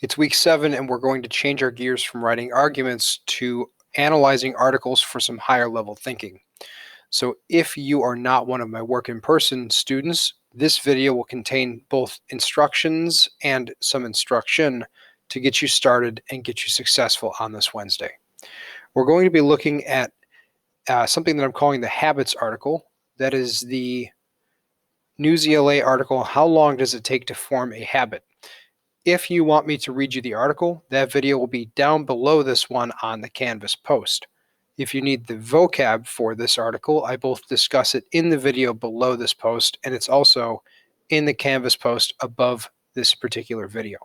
It's week 7, and we're going to change our gears from writing arguments to analyzing articles for some higher level thinking. So if you are not one of my work in person students, this video will contain both instructions and some instruction to get you started and get you successful on this Wednesday. We're going to be looking at something that I'm calling the habits article. That is the Newsela article, How Long Does It Take to Form a Habit? If you want me to read you the article, that video will be down below this one on the Canvas post. If you need the vocab for this article, I both discuss it in the video below this post, and it's also in the Canvas post above this particular video.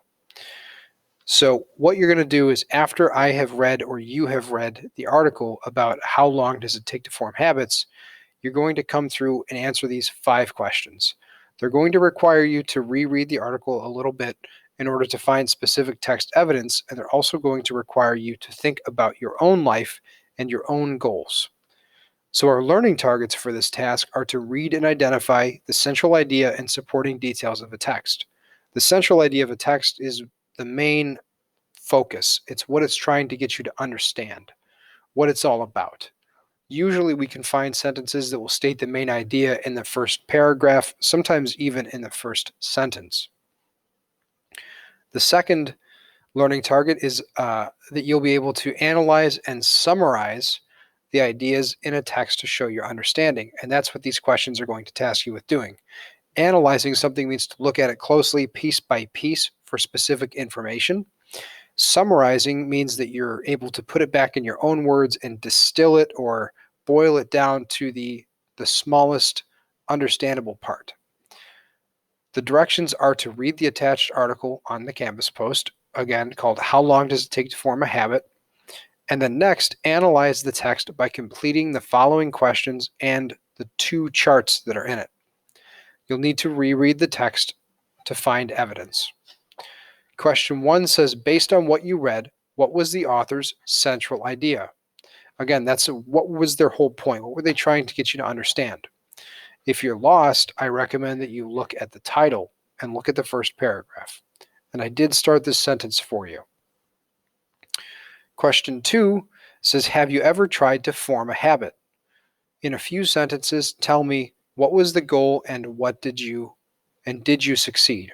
So what you're going to do is, after I have read or you have read the article about how long does it take to form habits, you're going to come through and answer these 5 questions. They're going to require you to reread the article a little bit in order to find specific text evidence, and they're also going to require you to think about your own life and your own goals. So our learning targets for this task are to read and identify the central idea and supporting details of a text. The central idea of a text is the main focus. It's what it's trying to get you to understand, what it's all about. Usually we can find sentences that will state the main idea in the first paragraph, sometimes even in the first sentence. The second learning target is that you'll be able to analyze and summarize the ideas in a text to show your understanding. And that's what these questions are going to task you with doing. Analyzing something means to look at it closely, piece by piece, for specific information. Summarizing means that you're able to put it back in your own words and distill it or boil it down to the smallest understandable part. The directions are to read the attached article on the Canvas post, again called How Long Does It Take to Form a Habit? And then next, analyze the text by completing the following questions and the 2 charts that are in it. You'll need to reread the text to find evidence. Question 1 says, based on what you read, what was the author's central idea? Again, that's what was their whole point? What were they trying to get you to understand? If you're lost, I recommend that you look at the title and look at the first paragraph. And I did start this sentence for you. Question 2 says, have you ever tried to form a habit? In a few sentences, tell me, what was the goal and did you succeed?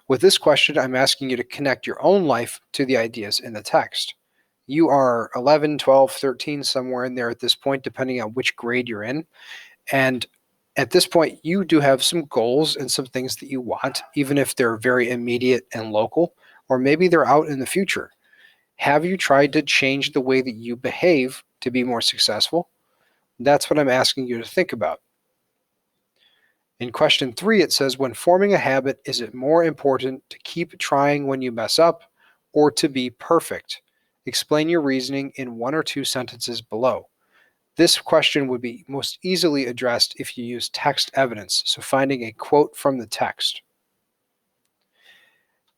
With this question, I'm asking you to connect your own life to the ideas in the text. You are 11, 12, 13, somewhere in there at this point, depending on which grade you're in. And at this point, you do have some goals and some things that you want, even if they're very immediate and local, or maybe they're out in the future. Have you tried to change the way that you behave to be more successful? That's what I'm asking you to think about. In question 3, it says, when forming a habit, is it more important to keep trying when you mess up or to be perfect? Explain your reasoning in 1 or 2 sentences below. This question would be most easily addressed if you use text evidence, so finding a quote from the text.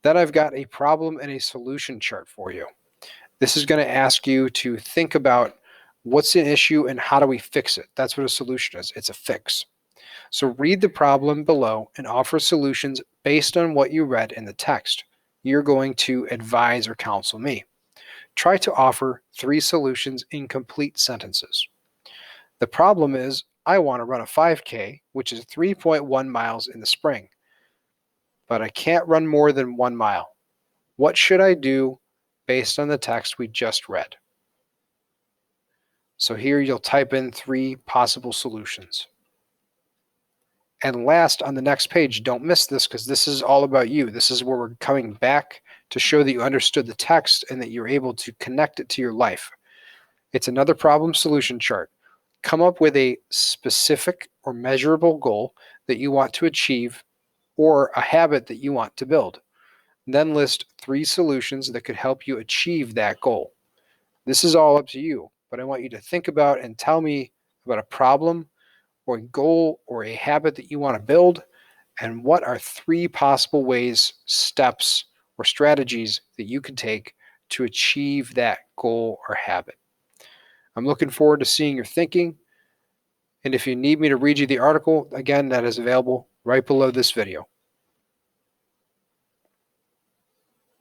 Then I've got a problem and a solution chart for you. This is going to ask you to think about what's an issue and how do we fix it. That's what a solution is. It's a fix. So read the problem below and offer solutions based on what you read in the text. You're going to advise or counsel me. Try to offer 3 solutions in complete sentences. The problem is, I want to run a 5K, which is 3.1 miles in the spring, but I can't run more than 1 mile. What should I do based on the text we just read? So here you'll type in 3 possible solutions. And last, on the next page, don't miss this because this is all about you. This is where we're coming back to show that you understood the text and that you're able to connect it to your life. It's another problem solution chart. Come up with a specific or measurable goal that you want to achieve or a habit that you want to build. Then list 3 solutions that could help you achieve that goal. This is all up to you, but I want you to think about and tell me about a problem or a goal or a habit that you want to build, and what are 3 possible ways, steps, or strategies that you can take to achieve that goal or habit. I'm looking forward to seeing your thinking, and if you need me to read you the article, again, that is available right below this video.